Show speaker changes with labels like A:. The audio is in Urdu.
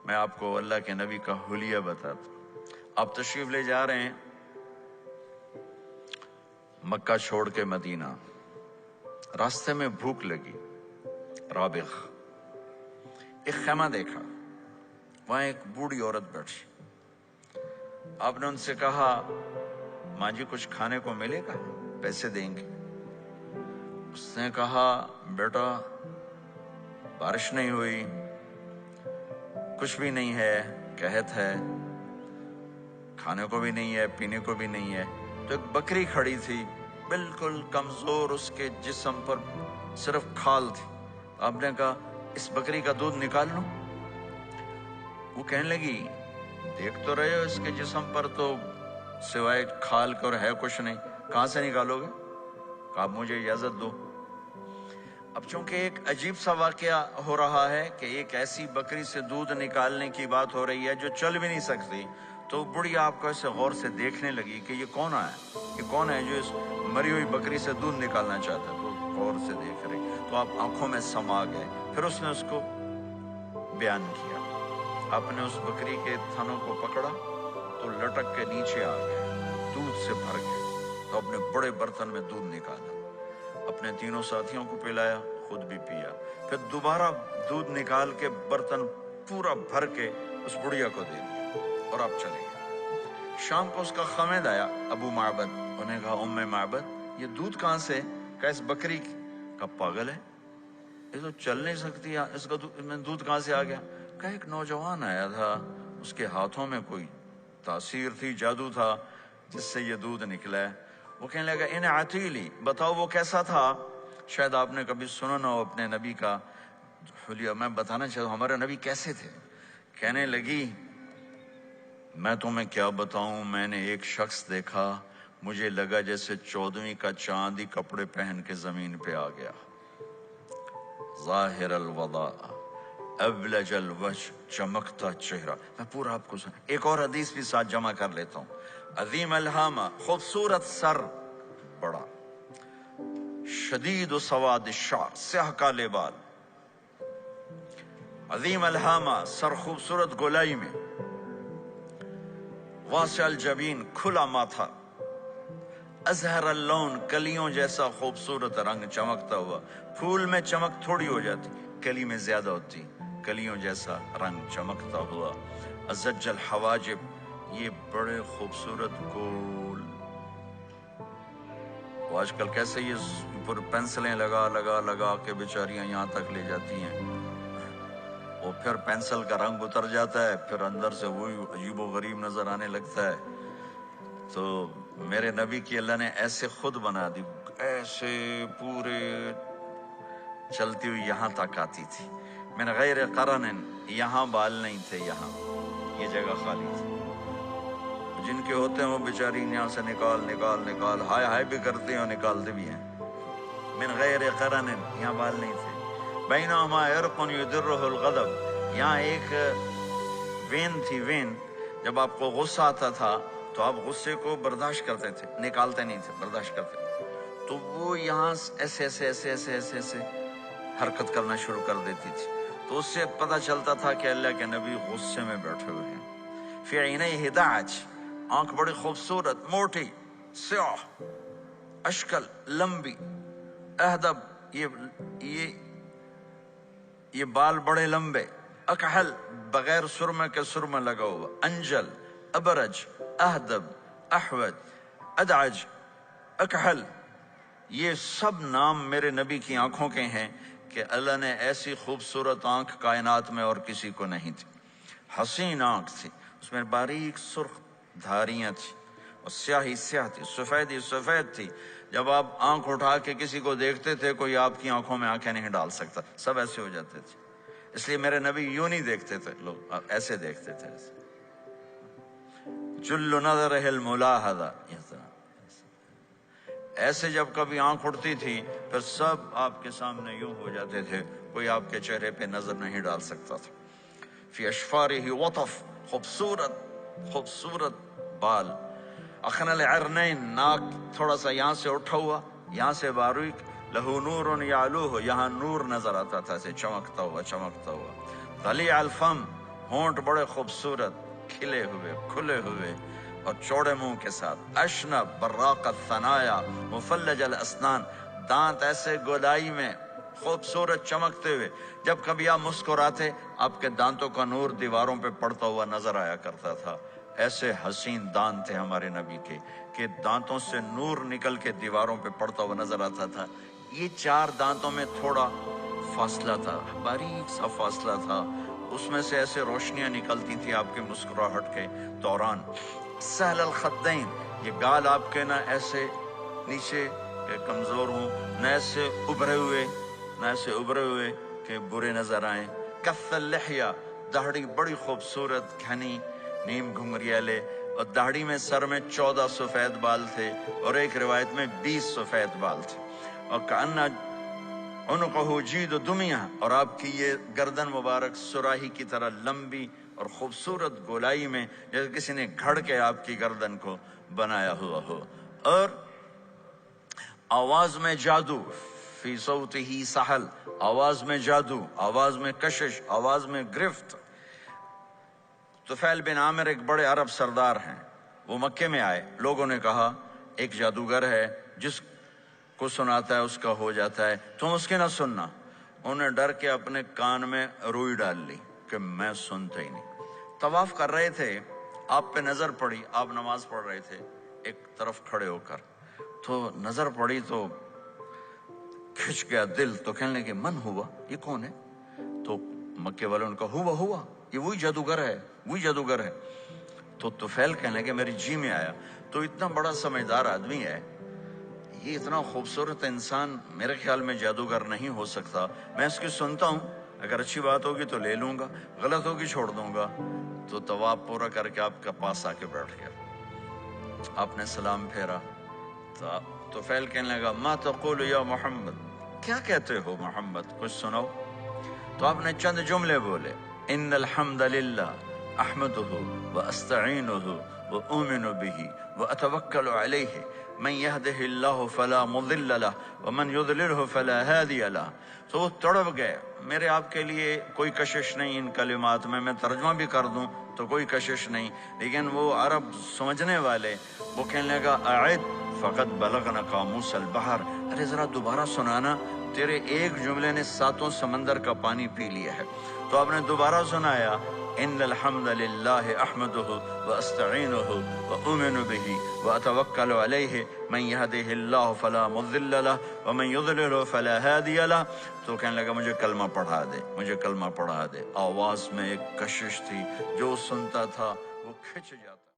A: میں آپ کو اللہ کے نبی کا حلیہ بتاتا ہوں۔ آپ تشریف لے جا رہے ہیں مکہ چھوڑ کے مدینہ، راستے میں بھوک لگی، رابغ ایک خیمہ دیکھا، وہاں ایک بوڑھی عورت بیٹھی۔ آپ نے ان سے کہا ماں جی کچھ کھانے کو ملے گا؟ پیسے دیں گے۔ اس نے کہا بیٹا بارش نہیں ہوئی، کچھ بھی نہیں ہے، قحط ہے، کھانے کو بھی نہیں ہے، پینے کو بھی نہیں ہے۔ تو ایک بکری کھڑی تھی، بالکل کمزور، اس کے جسم پر صرف کھال تھی۔ آپ نے کہا اس بکری کا دودھ نکال لوں؟ وہ کہنے لگی دیکھ تو رہے ہو اس کے جسم پر تو سوائے کھال کے اور ہے کچھ نہیں، کہاں سے نکالو گے؟ کہا آپ مجھے اجازت دو۔ اب چونکہ ایک عجیب سا واقعہ ہو رہا ہے کہ ایک ایسی بکری سے دودھ نکالنے کی بات ہو رہی ہے جو چل بھی نہیں سکتی، تو بڑھی آپ کو ایسے غور سے دیکھنے لگی کہ یہ کون ہے، یہ کون ہے جو اس مری ہوئی بکری سے دودھ نکالنا چاہتا ہے۔ تو غور سے دیکھ رہی، تو آپ آنکھوں میں سما گئے۔ پھر اس نے اس کو بیان کیا۔ آپ نے اس بکری کے تھنوں کو پکڑا تو لٹک کے نیچے آ گئے، دودھ سے بھر گئے۔ تو اپنے بڑے برتن میں دودھ نکالا، اپنے تینوں ساتھیوں کو پلایا، خود بھی پیا، پھر دوبارہ دودھ نکال کے برتن پورا بھر کے اس بڑھیا کو دے دیا اور آپ چلے گئے۔ شام کو اس کا خامد آیا ابو معبد، انہیں کہا ام معبد یہ دودھ کہاں سے؟ کہا اس بکری کی۔ کہا پاگل ہے، یہ تو چل نہیں سکتی، اس کا دودھ کہاں سے آ گیا؟ کہا ایک نوجوان آیا تھا، اس کے ہاتھوں میں کوئی تاثیر تھی، جادو تھا، جس سے یہ دودھ نکلا ہے۔ وہ کہنے لگا ان عتیلی، بتاؤ وہ کیسا تھا؟ شاید آپ نے کبھی سنا نہ ہو اپنے نبی کا حلیہ، میں بتانا چاہتا ہوں ہمارے نبی کیسے تھے۔ کہنے لگی میں تمہیں کیا بتاؤں، میں نے ایک شخص دیکھا، مجھے لگا جیسے 14ویں کا چاند ہی کپڑے پہن کے زمین پہ آ گیا، ظاہر الوضاء ابلج الوجه، چمکتا چہرہ۔ میں پورا آپ کو ایک اور حدیث بھی ساتھ جمع کر لیتا ہوں۔ عظیم الہامہ، خوبصورت سر، بڑا شدید سواد الشعر، سیاہ کالے بال، عظیم الہامہ، سر خوبصورت گولائی میں، واسع الجبین، کھلا ماتھا، ازہر اللون، کلیوں جیسا خوبصورت رنگ چمکتا ہوا۔ پھول میں چمک تھوڑی ہو جاتی، کلی میں زیادہ ہوتی، کلیوں جیسا رنگ چمکتا ہوا۔ ازج الحواجب، یہ بڑے خوبصورت گول، وہ آج کل کیسے یہ پر پینسلیں لگا لگا لگا کے بیچاریاں یہاں تک لے جاتی ہیں، اور پھر پینسل کا رنگ اتر جاتا ہے، پھر اندر سے وہی عجیب و غریب نظر آنے لگتا ہے۔ تو میرے نبی کی اللہ نے ایسے خود بنا دی، ایسے پورے چلتی ہوئی یہاں تک آتی تھی، من غیر قرن، یہاں بال نہیں تھے، یہاں یہ جگہ خالی تھی۔ جن کے ہوتے ہیں وہ بیچاری یہاں سے نکال نکال نکال ہائے ہائے بھی کرتے ہیں اور نکالتے بھی ہیں۔ من غیر قرن، یہاں بال نہیں تھے۔ بینہما عرق یدرہ الغضب، یہاں ایک وین تھی، وین، جب آپ کو غصہ آتا تھا تو آپ غصے کو برداشت کرتے تھے، نکالتے نہیں تھے، برداشت کرتے، تو وہ یہاں ایسے ایسے ایسے ایسے ایسے ایسے حرکت کرنا شروع کر دیتی تھی، تو اس سے پتہ چلتا تھا کہ اللہ کے نبی غصے میں بیٹھے ہوئے ہیں۔ فی عینیہ دعج، آنکھ بڑی خوبصورت، موٹی، سیاہ، اشکل، لمبی، اہدب، یہ بال بڑے لمبے، اکحل، بغیر سرمے کے سرمہ لگا ہوا، انجل، ابرج، اہدب، احوج، ادعج، اکحل، یہ سب نام میرے نبی کی آنکھوں کے ہیں کہ اللہ نے ایسی خوبصورت آنکھ کائنات میں اور کسی کو نہیں تھی۔ حسین آنکھ تھی، اس میں باریک سرخ دھاریاں تھی، اور سیاہی سیاہ تھی، سفیدی سفید تھی۔ جب آپ آنکھ اٹھا کے کسی کو دیکھتے تھے کوئی آپ کی آنکھوں میں آنکھیں نہیں ڈال سکتا، سب ایسے ہو جاتے تھے۔ اس لیے میرے نبی یوں نہیں دیکھتے تھے، لوگ ایسے دیکھتے تھے، ایسے۔ جل نظرہ الملاحظہ، ایسے جب کبھی آنکھ اٹھتی تھی پھر سب آپ کے سامنے یوں ہو جاتے تھے، کوئی آپ کے چہرے پہ نظر نہیں ڈال سکتا تھا۔ فی اشفارہ وطف، خوبصورت خوبصورت بال، اخنل عرنین، ناک تھوڑا سا یہاں سے اٹھا ہوا، یہاں سے باریک، لہو نور یعلوہ، یہاں نور نظر آتا تھا، اسے چمکتا ہوا چمکتا ہوا۔ ضلیع الفم، ہونٹ بڑے خوبصورت کھلے ہوئے کھلے ہوئے اور چوڑے منہ کے ساتھ، اشنب براق الثنایا مفلج الاسنان، دانت ایسے گودائی میں خوبصورت چمکتے ہوئے، جب کبھی آپ مسکراتے آپ کے دانتوں کا نور دیواروں پہ پڑتا ہوا نظر آیا کرتا تھا۔ ایسے حسین دانت تھے ہمارے نبی کے کہ دانتوں سے نور نکل کے دیواروں پہ پڑتا ہوا نظر آتا تھا۔ یہ 4 دانتوں میں تھوڑا فاصلہ تھا، باریک سا فاصلہ تھا، اس میں سے ایسے روشنیاں نکلتی تھی آپ کی مسکراہٹ کے دوران۔ سہل الخدین، یہ گال آپ کے نہ ایسے نیچے کہ کمزور ہوں، نہ ایسے ابھرے ہوئے کہ برے نظر آئیں۔ کف اللحیہ، داڑھی بڑی خوبصورت گھنی نیم گھنگریالے، اور داڑھی میں سر میں 14 سفید بال تھے اور ایک روایت میں 20 سفید بال تھے۔ اور کأنہ عنقہ جید دمیہ، اور آپ کی یہ گردن مبارک سراہی کی طرح لمبی اور خوبصورت گولائی میں، جیسے کسی نے گھڑ کے آپ کی گردن کو بنایا ہوا ہو۔ اور آواز میں جادو، فی صوتہ سحل، آواز میں جادو، آواز میں کشش، آواز میں گرفت۔ طفیل بن عامر ایک بڑے عرب سردار ہیں، وہ مکے میں آئے، لوگوں نے کہا ایک جادوگر ہے جس کو سناتا ہے اس کا ہو جاتا ہے، تم اس کے نہ سننا۔ انہیں ڈر کے اپنے کان میں روئی ڈال لی کہ میں سنتا ہی نہیں۔ طواف کر رہے تھے، آپ پہ نظر پڑی، آپ نماز پڑھ رہے تھے ایک طرف کھڑے ہو کر، تو نظر پڑی تو کھچ گیا دل، تو کہنے لگے من ہوا، یہ کون ہے؟ تو مکے والوں نے کہا ہوا یہ وہی جادوگر ہے۔ تو طفیل کہنے لگے میری جی میں آیا، تو اتنا بڑا سمجھدار آدمی ہے، یہ اتنا خوبصورت انسان میرے خیال میں جادوگر نہیں ہو سکتا، میں اس کی سنتا ہوں، اگر اچھی بات ہوگی تو لے لوں گا، غلط ہوگی چھوڑ دوں گا۔ تو طواف پورا کر کے آپ کے پاس آ کے بیٹھ گیا، آپ نے سلام پھیرا، تو فیل کہنے لگا ما تقول یا محمد، کیا کہتے ہو محمد، کچھ سناؤ۔ تو آپ نے چند جملے بولے، ان الحمد للہ احمدہ واستعینہ واؤمن بہ واتوکل علیہ من یہدہ اللہ فلا مضل لہ ومن یضللہ فلا ہادی لہ۔ تو وہ تڑپ گئے، میرے آپ کے لیے کوئی کشش نہیں ان کلمات میں ترجمہ بھی کر دوں تو کوئی کشش نہیں، لیکن وہ عرب سمجھنے والے وہ کہنے لگا اعد فقد بلغنا قاموس البحر، ارے ذرا دوبارہ سنانا، تیرے ایک جملے نے 7 سمندر کا پانی پی لیا ہے۔ تو آپ نے دوبارہ سنایا، ان الحمد للہ احمدہ واستعینہ واؤمن بہ واتوکل علیہ من یہدہ اللہ فلا مضل لہ ومن یضللہ فلا ہادی لہ۔ تو کہنے لگا مجھے کلمہ پڑھا دے، آواز میں ایک کشش تھی، جو سنتا تھا وہ کھچ جاتا۔